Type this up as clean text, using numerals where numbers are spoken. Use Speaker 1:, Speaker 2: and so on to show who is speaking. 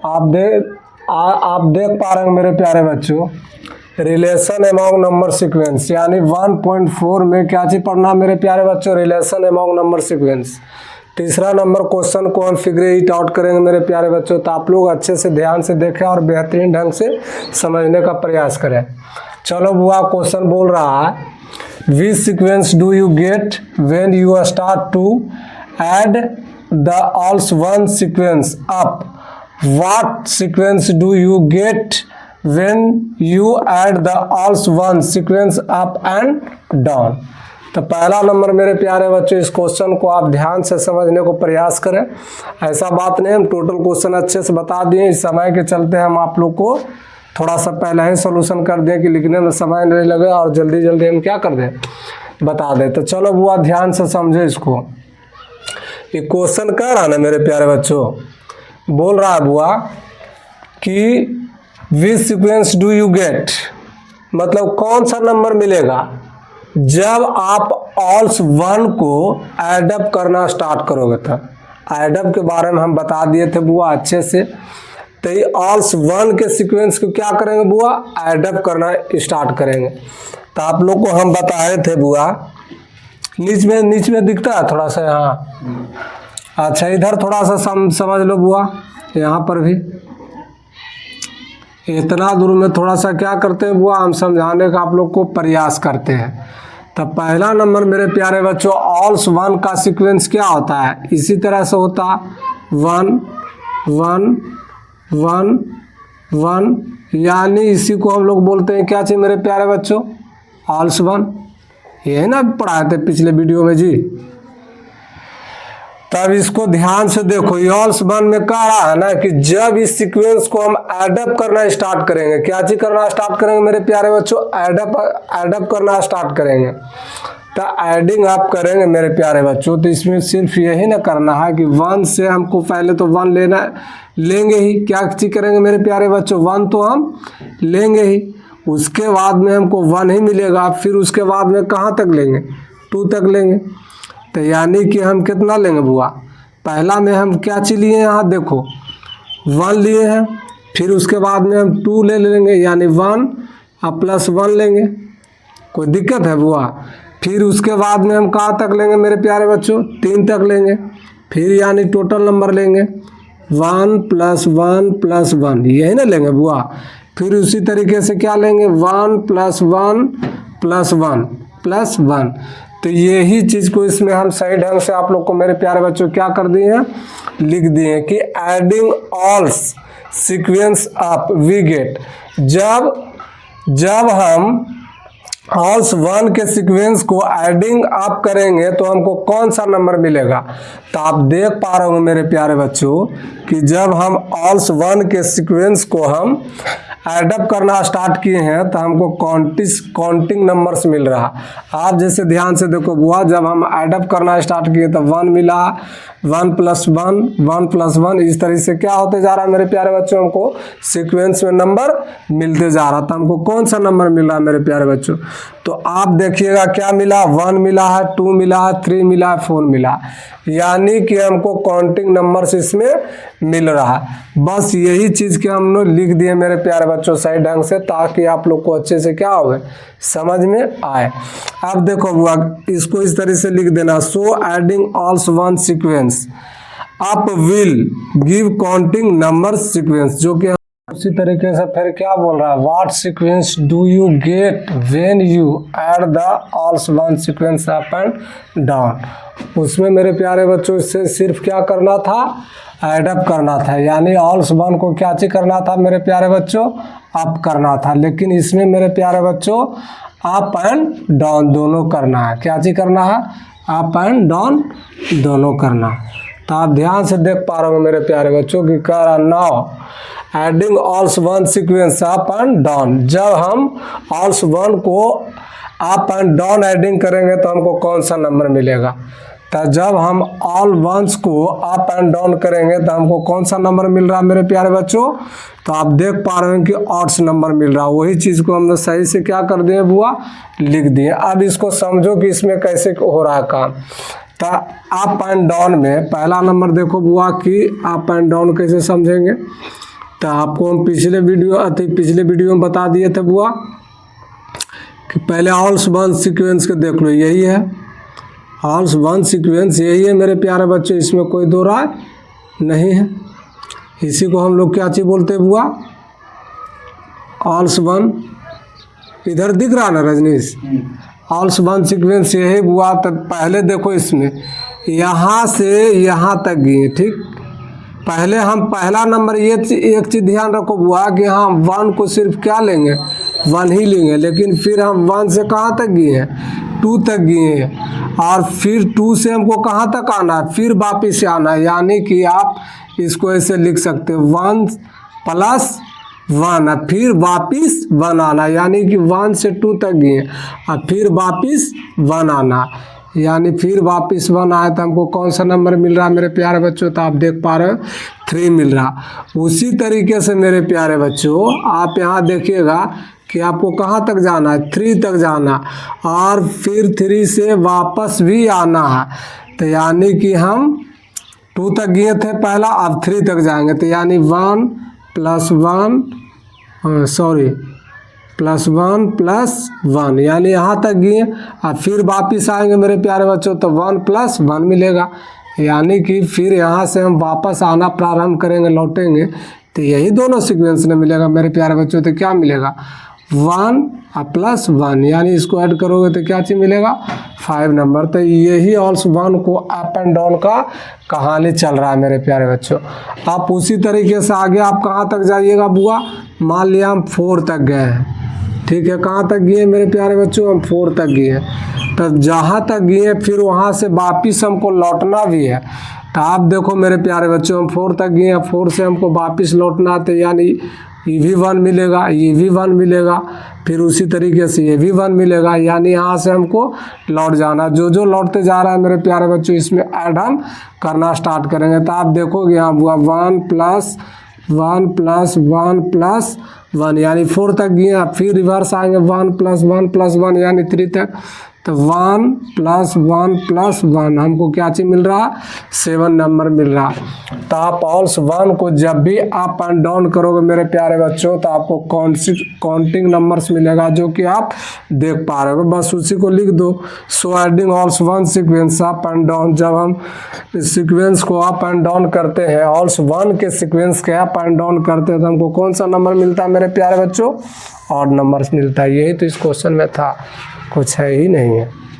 Speaker 1: आप देख पा रहे हैं मेरे प्यारे बच्चों, रिलेशन अमॉन्ग नंबर सीक्वेंस, यानी 1.4 में क्या चीज पढ़ना मेरे प्यारे बच्चों, रिलेशन अमॉन्ग नंबर सीक्वेंस। तीसरा नंबर क्वेश्चन को हम फिगर इट आउट करेंगे मेरे प्यारे बच्चों, तो आप लोग अच्छे से ध्यान से देखें और बेहतरीन ढंग से समझने का प्रयास करें। चलो बुआ, क्वेश्चन बोल रहा है, which sequence do you get when you start to add the all's one sequence up. What sequence do you get when you add the alls one sequence up and down। तो पहला number मेरे प्यारे बच्चों, इस question को आप ध्यान से समझने को प्रयास करें। ऐसा बात नहीं, हम टोटल क्वेश्चन अच्छे से बता दिए, इस समय के चलते हम आप लोग को थोड़ा सा पहले ही सोल्यूशन कर दें कि लिखने में समय नहीं लगे और जल्दी जल्दी हम क्या कर दें, बता दें। तो चलो बुआ ध्यान से समझो इसको। ये क्वेश्चन कह रहा ना मेरे प्यारे बच्चों, बोल रहा है बुआ कि विच सीक्वेंस डू यू गेट, मतलब कौन सा नंबर मिलेगा जब आप ऑल्स वन को एडअप करना स्टार्ट करोगे। था एडअप के बारे में हम बता दिए थे बुआ अच्छे से। तो ये ऑल्स वन के सीक्वेंस को क्या करेंगे बुआ, एडअप करना स्टार्ट करेंगे। तो आप लोग को हम बताए थे बुआ, नीच में दिखता है थोड़ा सा यहाँ, अच्छा इधर थोड़ा सा समझ लो बुआ, यहाँ पर भी इतना दूर में थोड़ा सा क्या करते हैं बुआ, हम समझाने का आप लोग को प्रयास करते हैं। तब पहला नंबर मेरे प्यारे बच्चों, ऑल्स वन का सीक्वेंस क्या होता है, इसी तरह से होता 1 1 1 1, यानी इसी को हम लोग बोलते हैं क्या चीज़ मेरे प्यारे बच्चों, ऑल्स वन। ये ना पढ़ाए थे पिछले वीडियो में जी। तब इसको ध्यान से देखो, ऑल्स वन में कह रहा है ना कि जब इस सीक्वेंस को हम एडअप करना स्टार्ट करेंगे, क्या चीज करना स्टार्ट करेंगे मेरे प्यारे बच्चों, एडअप करना स्टार्ट करेंगे। तो एडिंग आप करेंगे मेरे प्यारे बच्चों, तो इसमें सिर्फ यही ना करना है कि 1 से हमको पहले तो 1 लेंगे ही, क्या चीज करेंगे मेरे प्यारे बच्चों, 1 तो हम लेंगे ही, उसके बाद में हमको 1 ही मिलेगा, फिर उसके बाद में कहाँ तक लेंगे, 2 तक लेंगे। तो यानी कि हम कितना लेंगे बुआ, पहला में हम क्या चीज लिए यहाँ देखो, 1 लिए हैं, फिर उसके बाद में हम 2 ले लेंगे, यानी 1 और +1 लेंगे, कोई दिक्कत है बुआ। फिर उसके बाद में हम कहाँ तक लेंगे मेरे प्यारे बच्चों, 3 तक लेंगे, फिर यानी टोटल नंबर लेंगे 1 + 1 + 1, यही ना लेंगे बुआ। फिर उसी तरीके से क्या लेंगे, 1 + 1 + 1 + 1। तो यही चीज़ को इसमें हम सही ढंग से आप लोग को मेरे प्यारे बच्चों क्या कर दिए हैं, लिख दिए हैं कि adding all's sequence up we get. जब हम ऑल्स वन के सीक्वेंस को एडिंग अप करेंगे तो हमको कौन सा नंबर मिलेगा। तो आप देख पा रहे हो मेरे प्यारे बच्चों कि जब हम ऑल्स वन के सीक्वेंस को हम एडअप करना स्टार्ट किए हैं तो हमको काउंटिंग नंबर्स मिल रहा। आप जैसे ध्यान से देखो बुआ, जब हम एडअप करना स्टार्ट किए तो 1 मिला, 1 + 1 1 + 1, इस तरह से क्या होते जा रहा है मेरे प्यारे बच्चों, हमको सीक्वेंस में नंबर मिलते जा रहा। तो हमको कौन सा नंबर मिल रहा है मेरे प्यारे बच्चों, तो आप देखिएगा क्या मिला, 1 मिला है, 2 मिला है, 3 मिला है, 4 मिला, यानी कि हमको काउंटिंग नंबर्स इसमें मिल रहा है। बस यही चीज़ के हम लोग लिख दिए मेरे प्यारे बच्चों सही ढंग से, ताकि आप लोग को अच्छे से क्या हो समझ में आए। अब देखो बुआ, इसको इस तरह से लिख देना, so adding all's one sequence up will give counting number sequence, जो कि उसी तरीके से फिर क्या बोल रहा है, what sequence do you get when you add the all's one sequence up and down. उसमें मेरे प्यारे बच्चों इससे सिर्फ क्या करना था, एडअप करना था, यानी ऑल्स वन को क्या चीज करना था मेरे प्यारे बच्चों, अप करना था। लेकिन इसमें मेरे प्यारे बच्चों अप एंड डाउन दोनों करना है, क्या चीज करना है, अप एंड डाउन दोनों करना। तो आप ध्यान से देख पा रहे हो मेरे प्यारे बच्चों कि कह रहा now adding all's one sequence up and down. जब हम ऑल्स वन को अप एंड डाउन एडिंग करेंगे तो हमको कौन सा नंबर मिलेगा। तो जब हम ऑल वंस को अप एंड डाउन करेंगे तो हमको कौन सा नंबर मिल रहा है मेरे प्यारे बच्चों, तो आप देख पा रहे हैं कि ऑड्स नंबर मिल रहा है। वही चीज़ को हमने सही से क्या कर दिए बुआ, लिख दिए। अब इसको समझो कि इसमें कैसे हो रहा है काम। तो अप एंड डाउन में पहला नंबर देखो बुआ कि अप एंड डाउन कैसे समझेंगे। तो आपको हम पिछले वीडियो में बता दिए थे बुआ कि पहले ऑल्स वन सीक्वेंस के देख लो, यही है ऑल्स वन सीक्वेंस, यही है मेरे प्यारे बच्चों, इसमें कोई दो राय नहीं है। इसी को हम लोग क्या चीज़ बोलते हैं बुआ, ऑल्स वन। इधर दिख रहा ना रजनीश, ऑल्स वन सीक्वेंस यही बुआ। तो पहले देखो इसमें यहाँ से यहाँ तक गए, ठीक। पहले हम पहला नंबर ये एक चीज़ ध्यान रखो बुआ कि हम वन को सिर्फ क्या लेंगे, वन ही लेंगे, लेकिन फिर हम वन से कहाँ तक गए हैं, टू तक गए हैं, और फिर टू से हमको कहाँ तक आना है, फिर वापिस से आना है। यानी कि आप इसको ऐसे लिख सकते हो 1 + 1, फिर वापिस 1 आना, यानी कि 1 से 2 तक गए और फिर वापिस 1 आना, यानी फिर वापिस 1 आया तो हमको कौन सा नंबर मिल रहा है मेरे प्यारे बच्चों, तो आप देख पा रहे हो 3 मिल रहा। उसी तरीके से मेरे प्यारे बच्चों आप यहाँ देखिएगा कि आपको कहाँ तक जाना है, 3 तक जाना, और फिर 3 से वापस भी आना है। तो यानी कि हम 2 तक गए थे पहला, अब 3 तक जाएंगे, तो यानी 1 + 1 यानी यहाँ तक गए, और फिर वापस आएंगे मेरे प्यारे बच्चों तो 1 + 1 मिलेगा। यानी कि फिर यहाँ से हम वापस आना प्रारंभ करेंगे, लौटेंगे, तो यही दोनों सीक्वेंस में मिलेगा मेरे प्यारे बच्चों। तो क्या मिलेगा, 1 + 1, यानी इसको ऐड करोगे तो क्या चीज़ मिलेगा, 5 नंबर। तो यही ऑल्स वन को अप एंड डाउन का कहानी चल रहा है मेरे प्यारे बच्चों। आप उसी तरीके से आगे आप कहाँ तक जाइएगा बुआ, मान लिया हम 4 तक गए हैं, ठीक है, कहाँ तक गए मेरे प्यारे बच्चों, हम 4 तक गए, तो जहाँ तक गए फिर वहाँ से वापिस हमको लौटना भी है। तो आप देखो मेरे प्यारे बच्चों हम 4 तक गए, 4 से हमको वापिस लौटना, तो यानी ये भी 1 मिलेगा, ये भी 1 मिलेगा, फिर उसी तरीके से ये भी 1 मिलेगा, यानी यहाँ से हमको लौट जाना। जो जो लौटते जा रहा है मेरे प्यारे बच्चों इसमें ऐड हम करना स्टार्ट करेंगे। तो आप देखोगे यहाँ बुआ 1 + 1 + 1 + 1 यानी 4 तक गए, फिर रिवर्स आएंगे 1 + 1 + 1 यानी 3 तक, तो 1 + 1 + 1 हमको क्या चीज़ मिल रहा, 7 नंबर मिल रहा। तो आप ऑल्स वन को जब भी अप एंड डाउन करोगे मेरे प्यारे बच्चों तो आपको काउंटिंग नंबर्स मिलेगा, जो कि आप देख पा रहे हो, बस उसी को लिख दो। So adding all's one sequence up and down, जब हम इस सीक्वेंस को अप एंड डाउन करते हैं, ऑल्स वन के सीक्वेंस के अप एंड डाउन करते हैं, तो हमको कौन सा नंबर मिलता है मेरे प्यारे बच्चों, ऑड नंबर्स मिलता है। यही तो इस क्वेश्चन में था, कुछ है ही नहीं है।